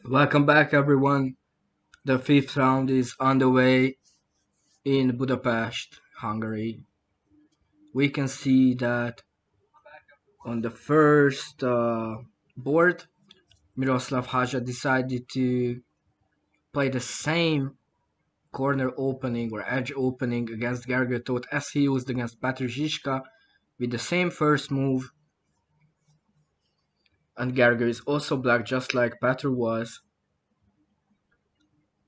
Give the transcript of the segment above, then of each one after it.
Welcome back, everyone. The fifth round is underway in Budapest, Hungary. We can see that on the first board, Miroslav Háša decided to play the same corner opening or edge opening against Gergő Tóth as he used against Petr Žižka with the same first move. And Gergő is also black, just like Petr was.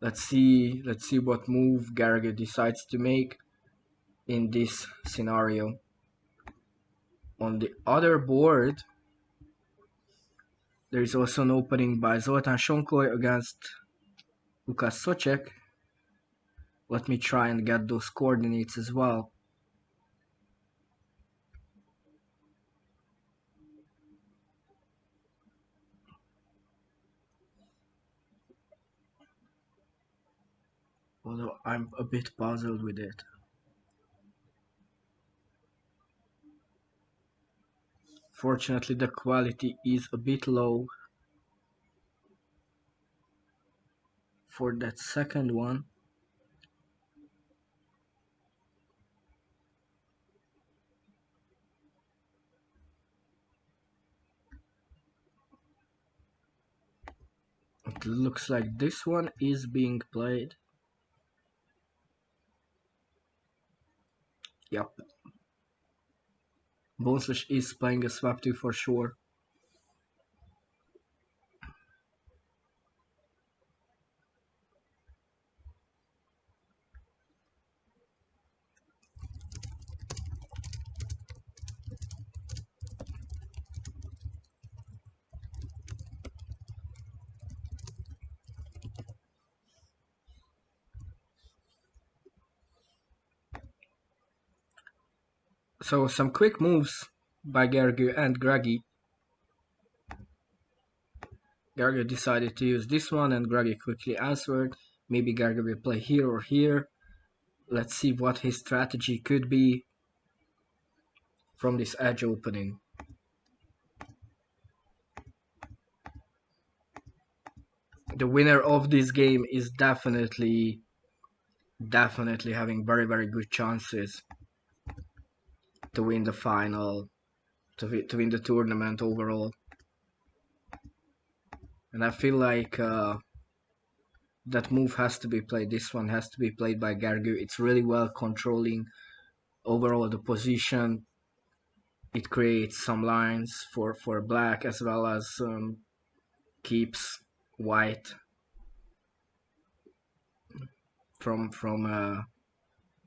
Let's see what move Gergő decides to make in this scenario. On the other board, there is also an opening by Zoltán Sonkoly against Lukáš Souček. Let me try and get those coordinates as well. Although I'm a bit puzzled with it. Fortunately, the quality is a bit low for that second one. It looks like this one is being played. Yep. Bonslash is playing a swap 2 for sure. So some quick moves by Gergő and Greggy. Gergő decided to use this one and Greggy quickly answered. Maybe Gergő will play here or here. Let's see what his strategy could be from this edge opening. The winner of this game is definitely having very good chances to win the final, to win the tournament overall. And I feel like that move has to be played. This one has to be played by Gergő. It's really well controlling overall the position. It creates some lines for black as well as keeps white from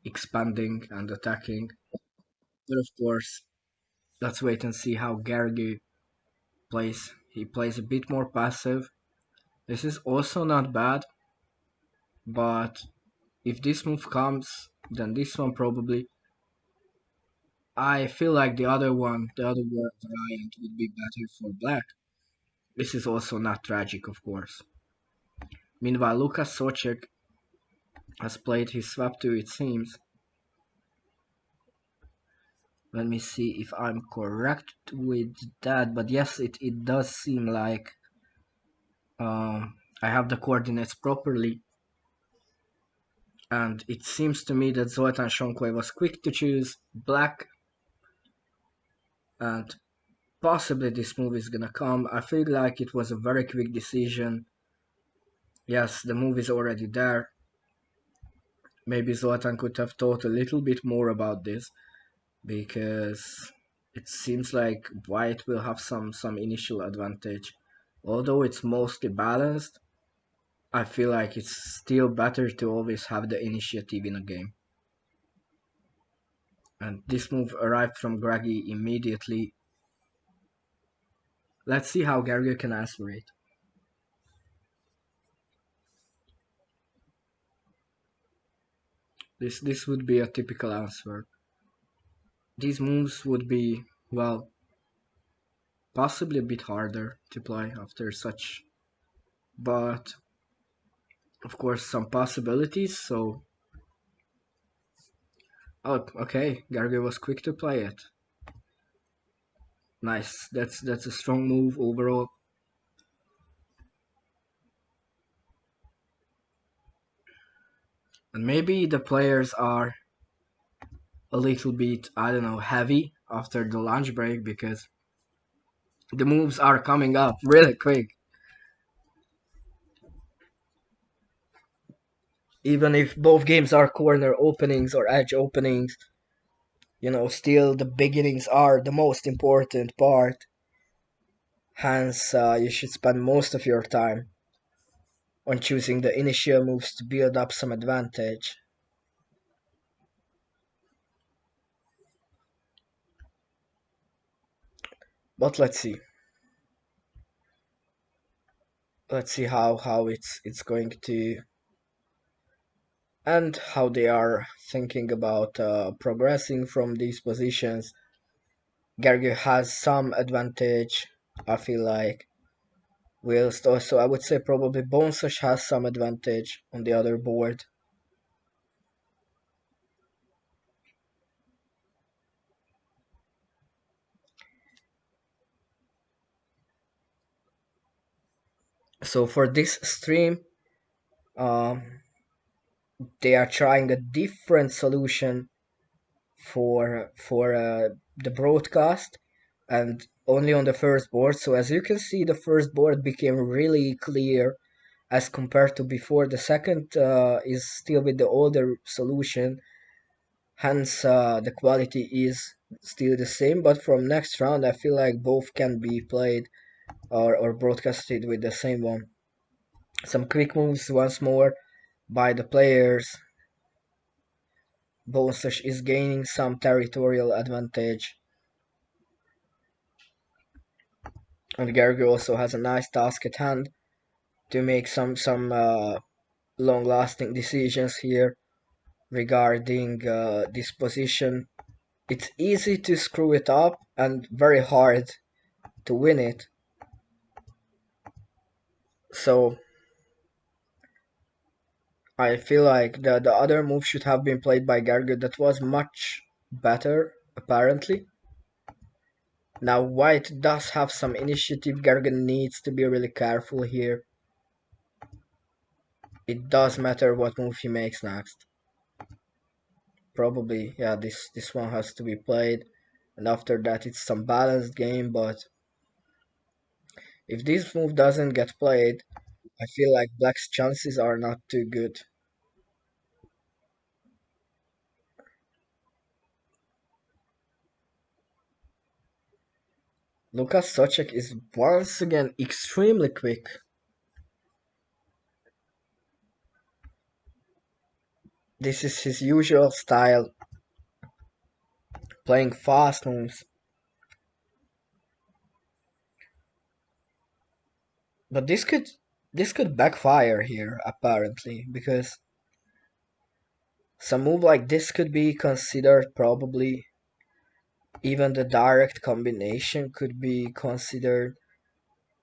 expanding and attacking. But of course, let's wait and see how Gergő plays. He plays a bit more passive. This is also not bad, but if this move comes, then this one probably. I feel like the other variant would be better for black. This is also not tragic, of course. Meanwhile, Lukáš Souček has played his swap 2, it seems. Let me see if I'm correct with that, but yes, it does seem like I have the coordinates properly. And it seems to me that Zoltán Sonkoly was quick to choose black. And possibly this move is gonna come. I feel like it was a very quick decision. Yes, the move is already there. Maybe Zoltán could have thought a little bit more about this, because it seems like white will have some initial advantage. Although it's mostly balanced, I feel like it's still better to always have the initiative in a game. And this move arrived from Greggy immediately. Let's see how Gergő can answer it. This would be a typical answer. These moves would be, well, possibly a bit harder to play after such, but of course some possibilities. So, oh, okay, Gergő was quick to play it. Nice, that's a strong move overall. And maybe the players are a little bit, I don't know, heavy after the lunch break because the moves are coming up really quick. Even if both games are corner openings or edge openings, still the beginnings are the most important part. Hence, you should spend most of your time on choosing the initial moves to build up some advantage. But let's see. Let's see how it's going to, and how they are thinking about progressing from these positions. Gergő has some advantage, I feel like. Whilst also I would say probably Bonsos has some advantage on the other board. So for this stream, um, they are trying a different solution for the broadcast, and only on the first board. So as you can see, the first board became really clear as compared to before. The second is still with the older solution, hence the quality is still the same. But from next round, I feel like both can be played or broadcasted with the same one. Some quick moves once more by the players. Bonsush is gaining some territorial advantage. And Gergő also has a nice task at hand to make some long-lasting decisions here regarding this position. It's easy to screw it up and very hard to win it. So I feel like the other move should have been played by Gergő. That was much better, apparently. Now White does have some initiative. Gergő needs to be really careful here. It does matter what move he makes next. Probably, yeah, this one has to be played. And after that it's some balanced game, but if this move doesn't get played, I feel like Black's chances are not too good. Lukáš Souček is once again extremely quick. This is his usual style, playing fast moves. But this could backfire here, apparently, because some move like this could be considered probably. Even the direct combination could be considered.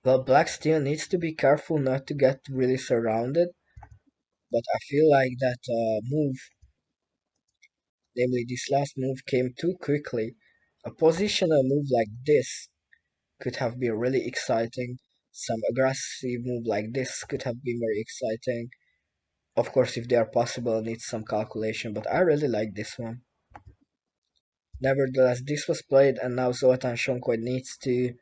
Well, Black still needs to be careful not to get really surrounded, but I feel like that move, namely this last move, came too quickly. A positional move like this could have been really exciting. Some aggressive move like this could have been very exciting. Of course, if they are possible, it needs some calculation, but I really like this one. Nevertheless, this was played, and now Zoltán Sonkoly needs to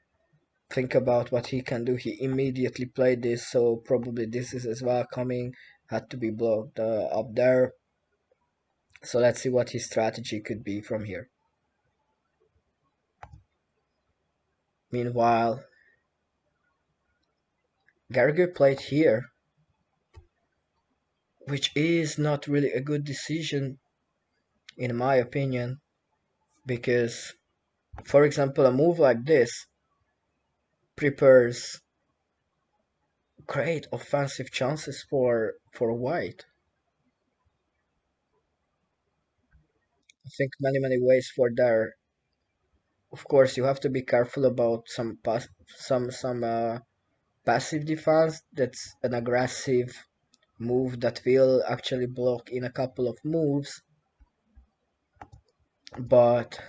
think about what he can do. He immediately played this, so probably this is as well coming. Had to be blocked up there. So let's see what his strategy could be from here. Meanwhile, Gergő played here, which is not really a good decision, in my opinion, because, for example, a move like this prepares great offensive chances for White. I think many ways for there. Of course, you have to be careful about some passive defense. That's an aggressive move that will actually block in a couple of moves, but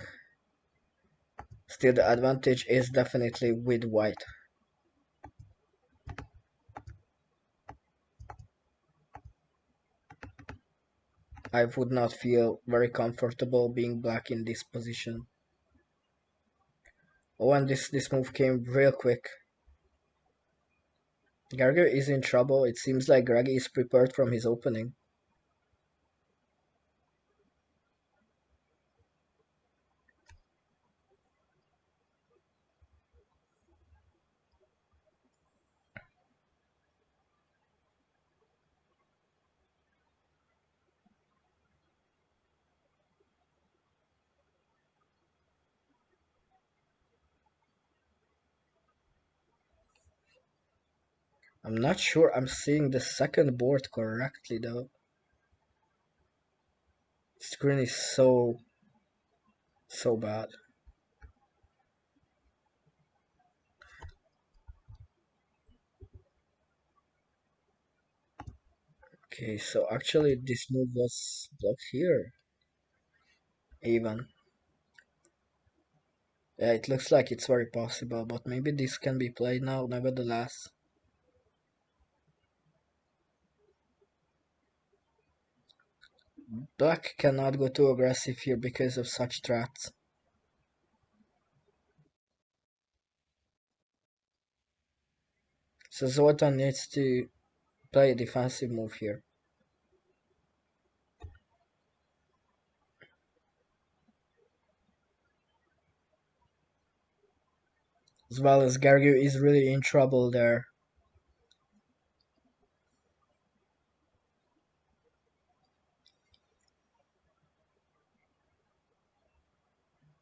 still the advantage is definitely with White. I would not feel very comfortable being black in this position. Oh, and this move came real quick. Gergő is in trouble. It seems like Greggy is prepared from his opening. I'm not sure I'm seeing the second board correctly though. The screen is so bad. Okay, so actually this move was blocked here. Even. Yeah, it looks like it's very possible, but maybe this can be played now nevertheless. Black cannot go too aggressive here because of such threats. So Zoltán needs to play a defensive move here. As well as Gergő is really in trouble there.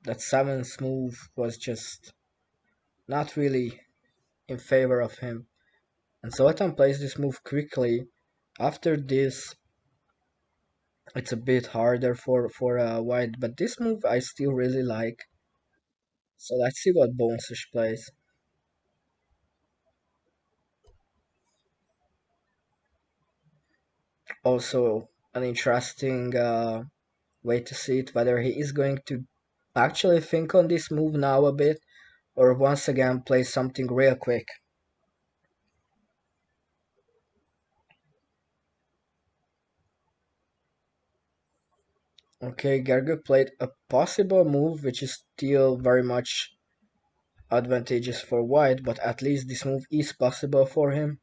That seventh move was just not really in favor of him. And Zoltán plays this move quickly. After this, it's a bit harder for White, but this move I still really like. So let's see what Bonefish plays. Also, an interesting way to see it, whether he is going to actually think on this move now a bit, or once again play something real quick. Okay, Gergő played a possible move which is still very much advantageous for White, but at least this move is possible for him.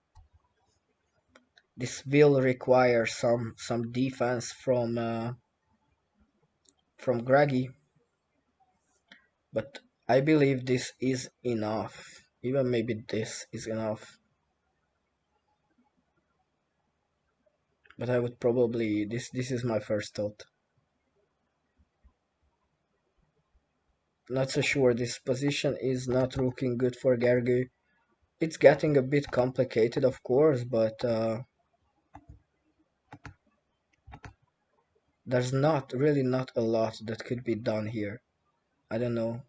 This will require some defense from Greggy, but I believe this is enough. Even maybe this is enough. But I would probably this is my first thought. Not so sure. This position is not looking good for Gergő. It's getting a bit complicated, of course, but there's not a lot that could be done here. I don't know.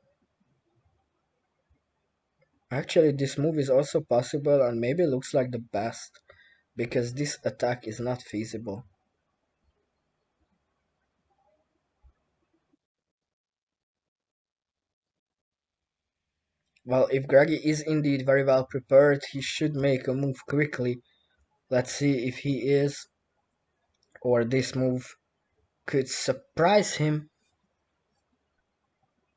Actually, this move is also possible and maybe looks like the best, because this attack is not feasible. Well, if Greggy is indeed very well prepared, he should make a move quickly. Let's see if he is, or this move could surprise him.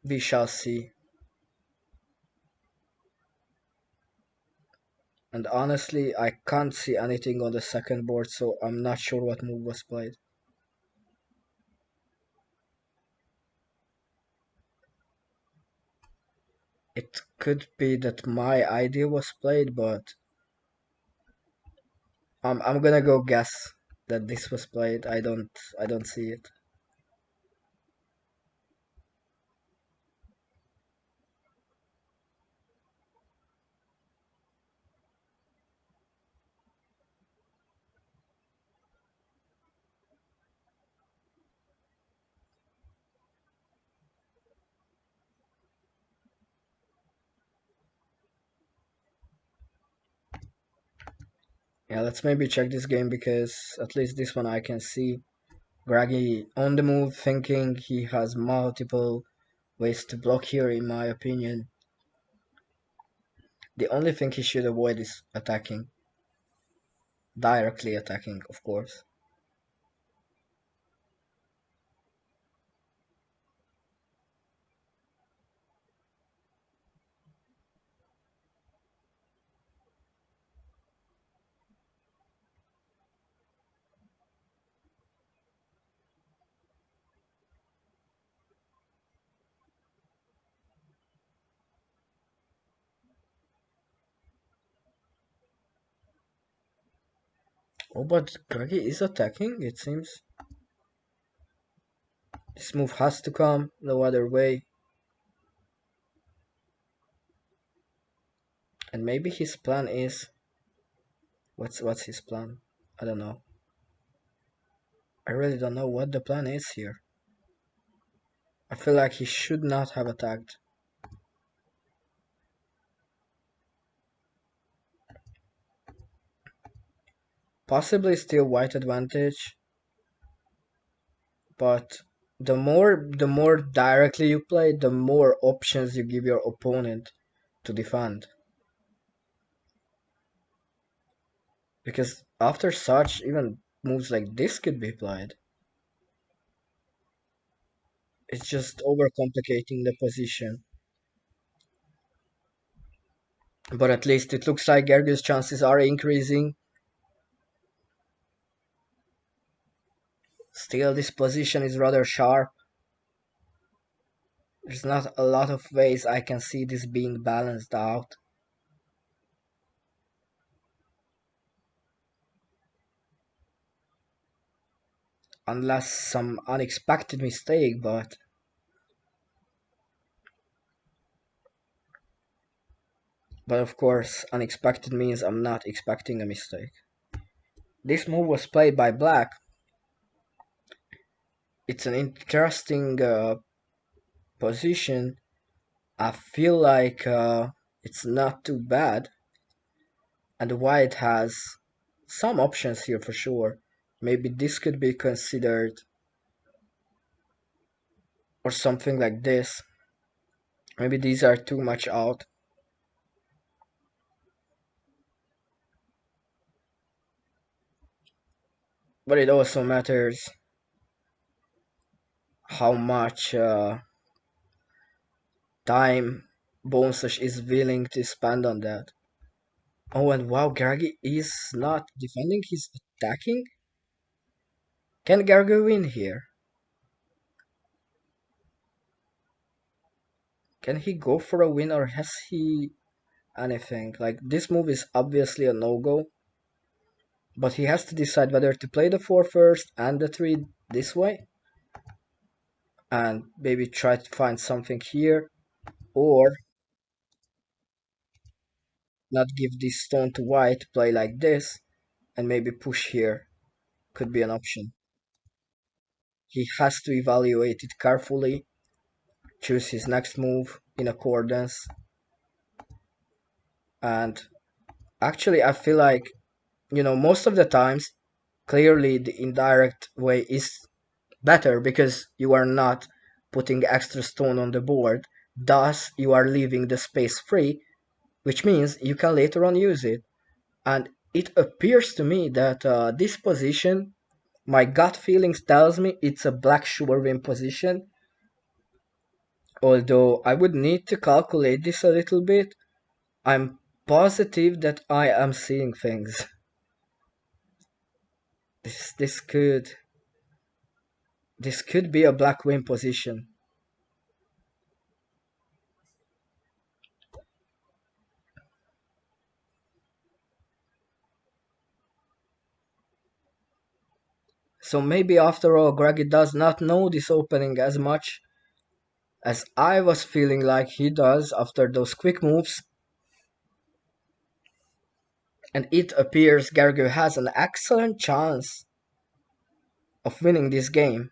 We shall see. And honestly, I can't see anything on the second board, so I'm not sure what move was played. It could be that my idea was played, but I'm gonna go guess that this was played. I don't see it. Yeah, let's maybe check this game because at least this one I can see. Greggy on the move, thinking he has multiple ways to block here, in my opinion. The only thing he should avoid is attacking. Directly attacking, of course. Oh, but Gregi is attacking, it seems. This move has to come, no other way. And maybe his plan is... What's his plan? I don't know. I really don't know what the plan is here. I feel like he should not have attacked. Possibly still white advantage, but the more directly you play, the more options you give your opponent to defend. Because after such, even moves like this could be played. It's just overcomplicating the position. But at least it looks like Gergő's chances are increasing. Still, this position is rather sharp. There's not a lot of ways I can see this being balanced out. Unless some unexpected mistake, but of course unexpected means I'm not expecting a mistake. This move was played by black. It's an interesting position. I feel like it's not too bad, and white has some options here for sure. Maybe this could be considered, or something like this. Maybe these are too much out. But it also matters how much time Bonsush is willing to spend on that. Oh, and wow, Gergi is not defending, he's attacking? Can Gergi win here? Can he go for a win, or has he anything? Like, this move is obviously a no-go, but he has to decide whether to play the 4 first and the 3 this way, and maybe try to find something here, or not give this stone to white, play like this, and maybe push here. Could be an option. He has to evaluate it carefully, choose his next move in accordance, and actually I feel like, most of the times, clearly the indirect way is better because you are not putting extra stone on the board, thus you are leaving the space free, which means you can later on use it. And it appears to me that this position, my gut feelings tells me it's a black sure win position, although I would need to calculate this a little bit. I'm positive that I am seeing things. This could be a black win position. So maybe after all, Greggy does not know this opening as much as I was feeling like he does after those quick moves. And it appears Gergő has an excellent chance of winning this game.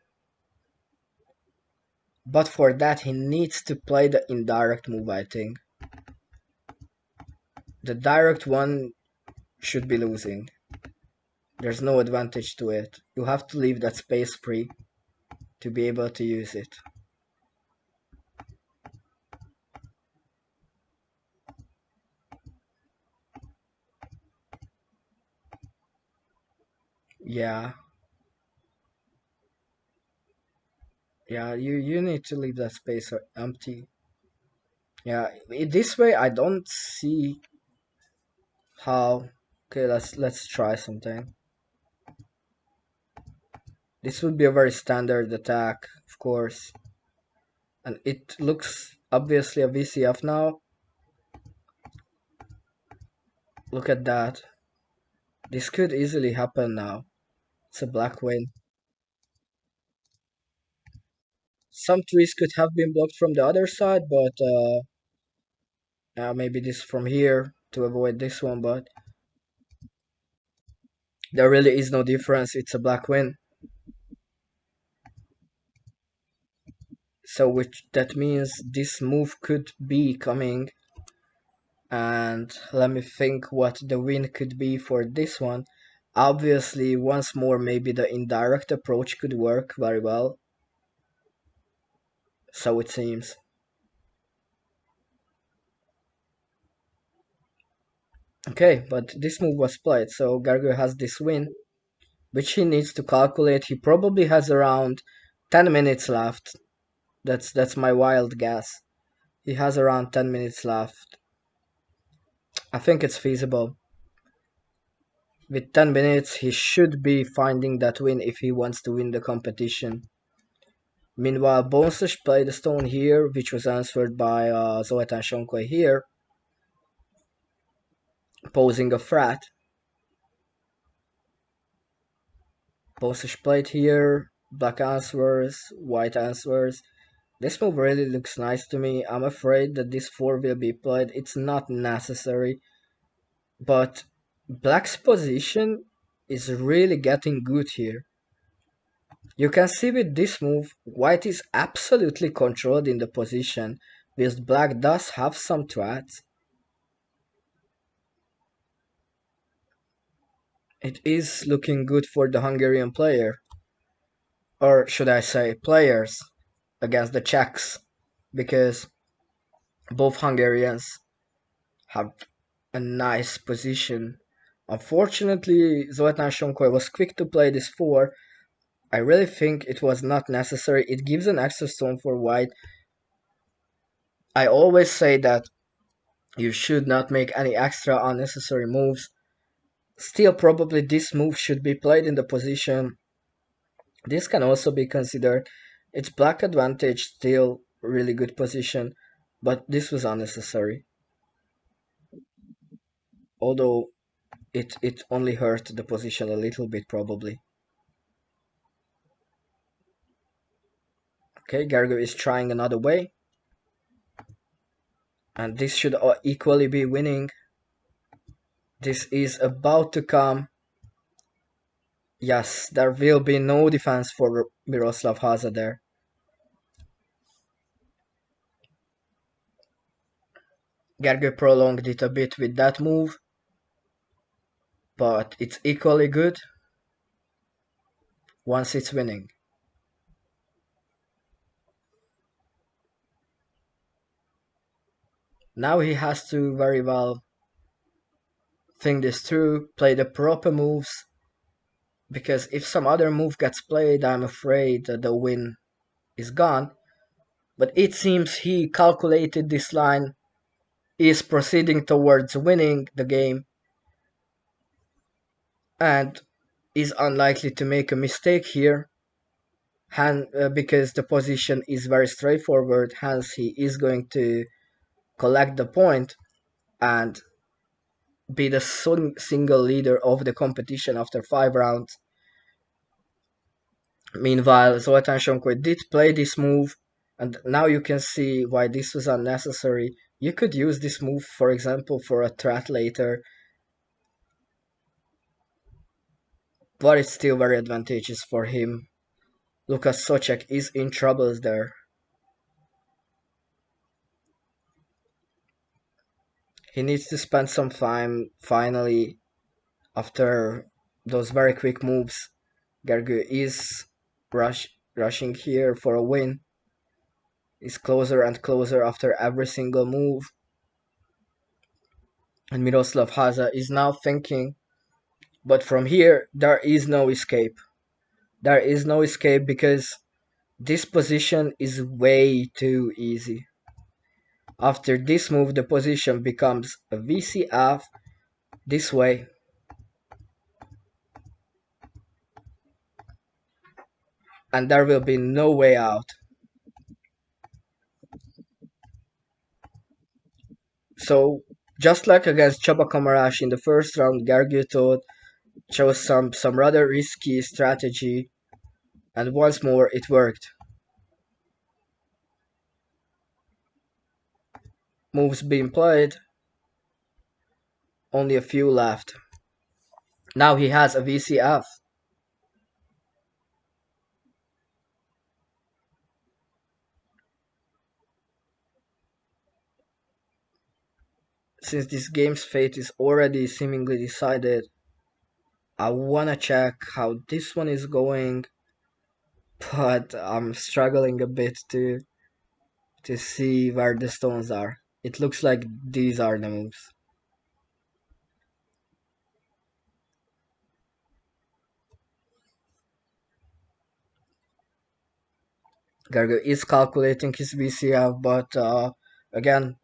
But for that he needs to play the indirect move, I think. The direct one should be losing. There's no advantage to it. You have to leave that space free to be able to use it. Yeah. Yeah, you need to leave that space empty. Yeah, this way I don't see how. Okay, let's try something. This would be a very standard attack, of course. And it looks obviously a VCF now. Look at that. This could easily happen now. It's a black win. Some trees could have been blocked from the other side, but maybe this from here to avoid this one, but there really is no difference. It's a black win. So which that means this move could be coming, and let me think what the win could be for this one. Obviously, once more, maybe the indirect approach could work very well. So it seems. Okay, but this move was played, so Gergő has this win, which he needs to calculate. He probably has around 10 minutes left. That's my wild guess. He has around 10 minutes left. I think it's feasible. With 10 minutes, he should be finding that win if he wants to win the competition. Meanwhile, Bonsish played a stone here, which was answered by Zoltán Sonkoly here, posing a threat. Bonsish played here, black answers, white answers. This move really looks nice to me. I'm afraid that this 4 will be played. It's not necessary, but black's position is really getting good here. You can see with this move, white is absolutely controlled in the position, whilst black does have some threats. It is looking good for the Hungarian player, or should I say players, against the Czechs, because both Hungarians have a nice position. Unfortunately, Zoltán Sonkoly was quick to play this 4. I really think it was not necessary. It gives an extra stone for white. I always say that you should not make any extra unnecessary moves. Still, probably this move should be played in the position. This can also be considered. It's black advantage, still really good position, but this was unnecessary. Although it only hurt the position a little bit probably. Okay, Gergő is trying another way. And this should equally be winning. This is about to come. Yes, there will be no defense for Miroslav Háša there. Gergő prolonged it a bit with that move, but it's equally good once it's winning. Now he has to very well think this through, play the proper moves, because if some other move gets played, I'm afraid that the win is gone. But it seems he calculated this line, is proceeding towards winning the game, and is unlikely to make a mistake here, because the position is very straightforward, hence he is going to collect the point and be the single leader of the competition after 5 rounds. Meanwhile, Zoltán Sonkoly did play this move, and now you can see why this was unnecessary. You could use this move, for example, for a threat later, but it's still very advantageous for him. Lukáš Souček is in troubles there. He needs to spend some time finally after those very quick moves. Gergő is rushing here for a win. Is closer and closer after every single move. And Miroslav Háša is now thinking, but from here there is no escape. There is no escape because this position is way too easy. After this move, the position becomes a VCF this way. And there will be no way out. So, just like against Csaba Kamaráš in the first round, Gergő Tóth Chose some rather risky strategy, and once more it worked. Moves being played, only a few left. Now he has a VCF. Since this game's fate is already seemingly decided, I wanna check how this one is going, but I'm struggling a bit to see where the stones are. It looks like these are the moves. Gergő is calculating his VCF, but again,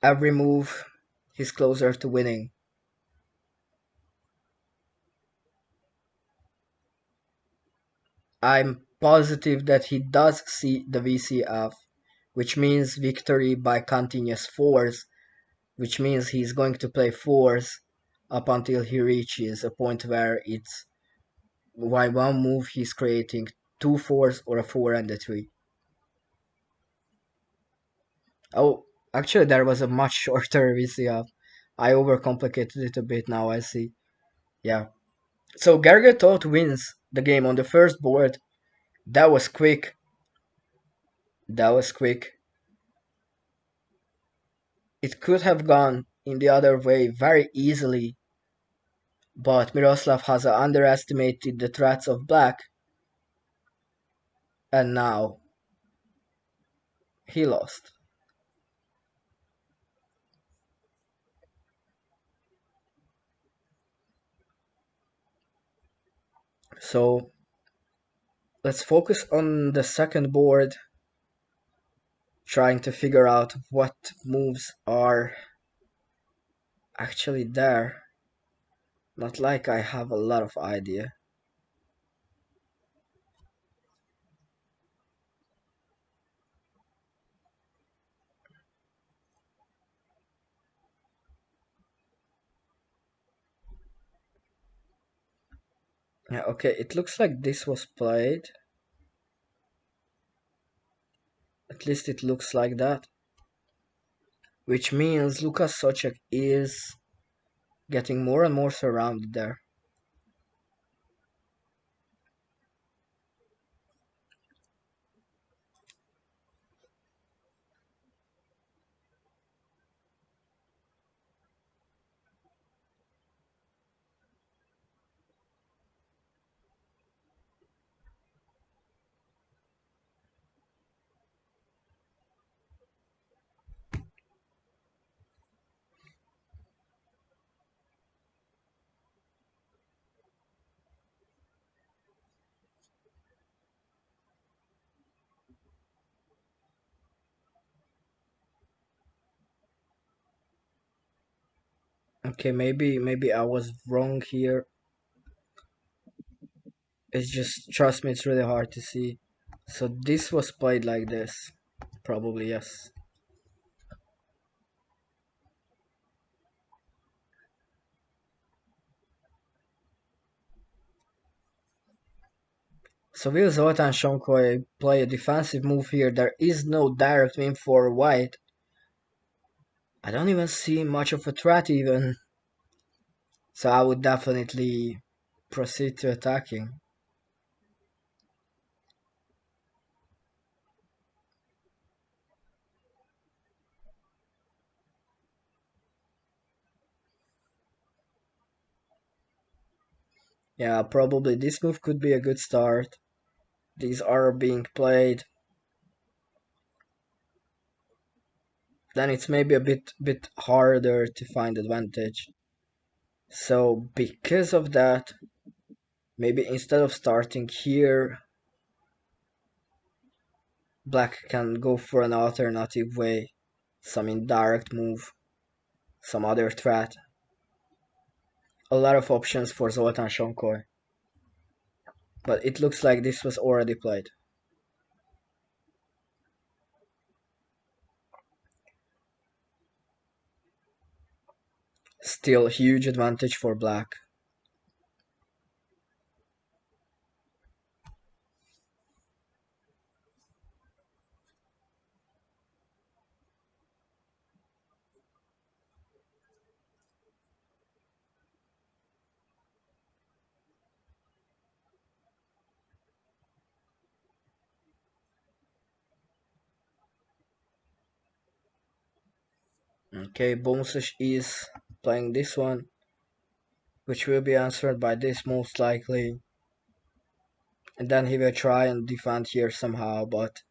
every move he's closer to winning. I'm positive that he does see the VCF, which means victory by continuous fours, which means he's going to play fours up until he reaches a point where it's by one move he's creating two fours or a four and a three. Oh, actually, there was a much shorter VCF. I overcomplicated it a bit now, I see. Yeah. So Gergő Tóth wins the game on the first board. That was quick. That was quick. It could have gone in the other way very easily, but Miroslav Háša underestimated the threats of black, and now he lost. So let's focus on the second board, trying to figure out what moves are actually there. Not like I have a lot of idea. Yeah, okay, it looks like this was played. At least it looks like that. Which means Lukáš Souček is getting more and more surrounded there. Okay, maybe I was wrong here. It's just, trust me, it's really hard to see. So this was played like this. Probably, yes. So will Zoltán Sonkoly play a defensive move here? There is no direct win for white. I don't even see much of a threat even. So I would definitely proceed to attacking. Yeah, probably this move could be a good start. These are being played. Then it's maybe a bit harder to find advantage. So because of that, maybe instead of starting here, black can go for an alternative way, some indirect move, some other threat. A lot of options for Zoltán Sonkoly. But it looks like this was already played. Still huge advantage for black. Okay, Bonsish is playing this one, which will be answered by this most likely. And then he will try and defend here somehow, but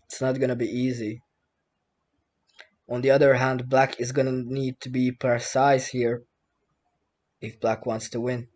it's not gonna be easy. On the other hand, black is gonna need to be precise here if black wants to win.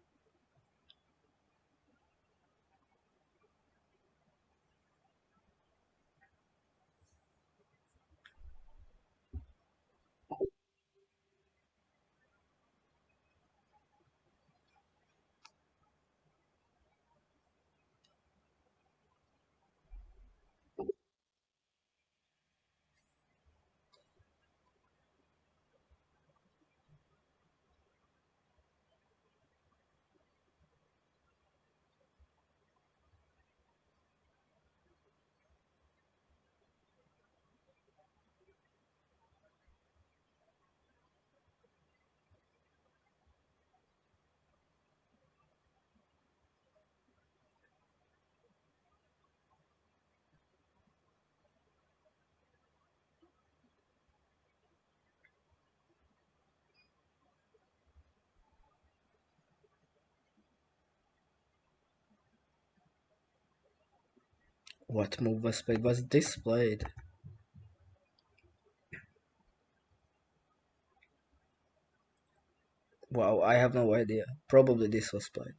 What move was played? Was this played? Wow, I have no idea. Probably this was played.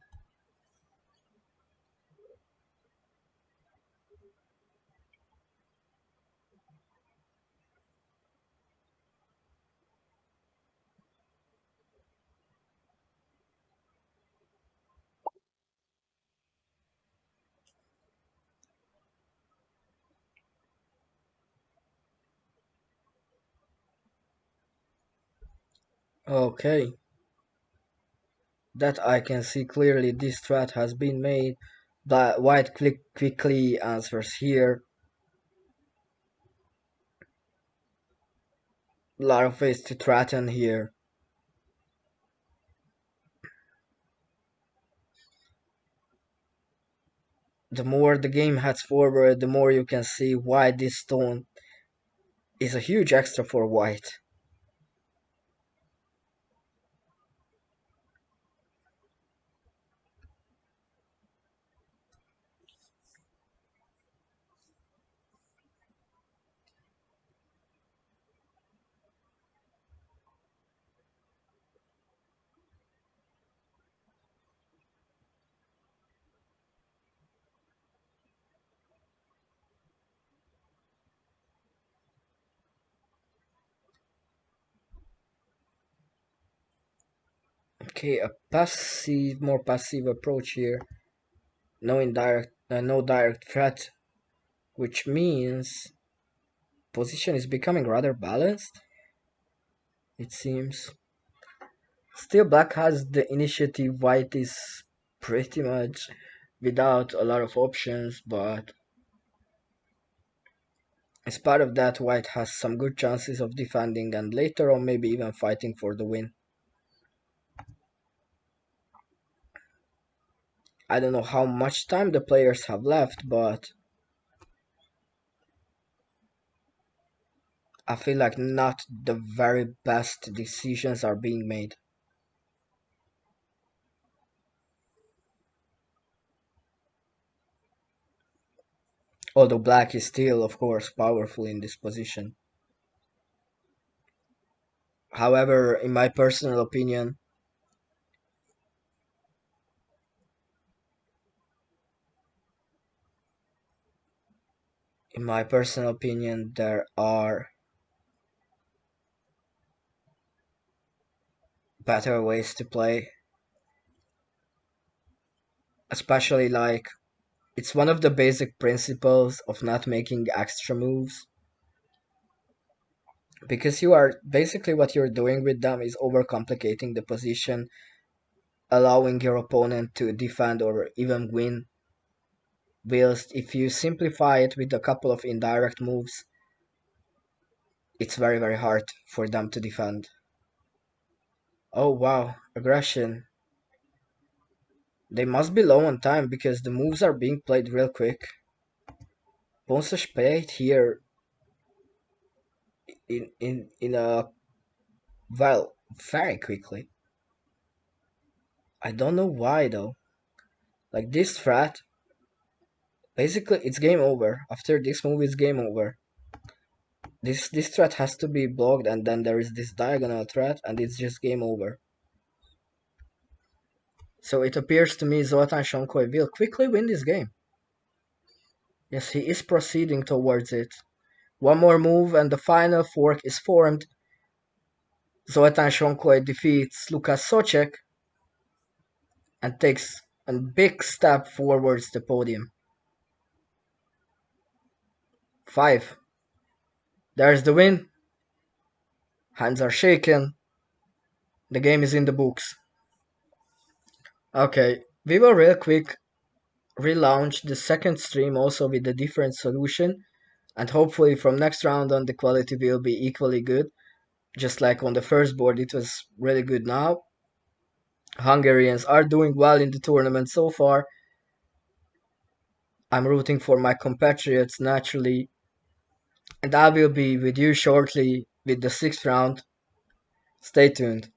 Okay. That I can see clearly this threat has been made. But white quickly answers here. A lot of ways to threaten here. The more the game heads forward, the more you can see why this stone is a huge extra for white. Okay, a more passive approach here. No direct threat, which means position is becoming rather balanced. It seems. Still, black has the initiative. White is pretty much without a lot of options, but in spite of that, white has some good chances of defending and later on maybe even fighting for the win. I don't know how much time the players have left, but I feel like not the very best decisions are being made. Although black is still, of course, powerful in this position. However, in my personal opinion, there are better ways to play. Especially like it's one of the basic principles of not making extra moves. because you are basically what you're doing with them is overcomplicating the position, allowing your opponent to defend or even win. Whilst if you simplify it with a couple of indirect moves, it's very, very hard for them to defend. Oh wow, aggression. They must be low on time because the moves are being played real quick. Ponças played here in a well very quickly. I don't know why though. Like this threat, basically it's game over. After this move, it's game over. This threat has to be blocked, and then there is this diagonal threat, and it's just game over. So it appears to me Zoltán Sonkoly will quickly win this game. Yes, he is proceeding towards it. One more move and the final fork is formed. Zoltán Sonkoly defeats Lukáš Souček and takes a big step forwards the podium. 5. There's the win. Hands are shaken. The game is in the books. Okay, we will real quick relaunch the second stream also with a different solution, and hopefully from next round on the quality will be equally good. Just like on the first board, it was really good now. Hungarians are doing well in the tournament so far. I'm rooting for my compatriots naturally, and I will be with you shortly with the 6th round. Stay tuned.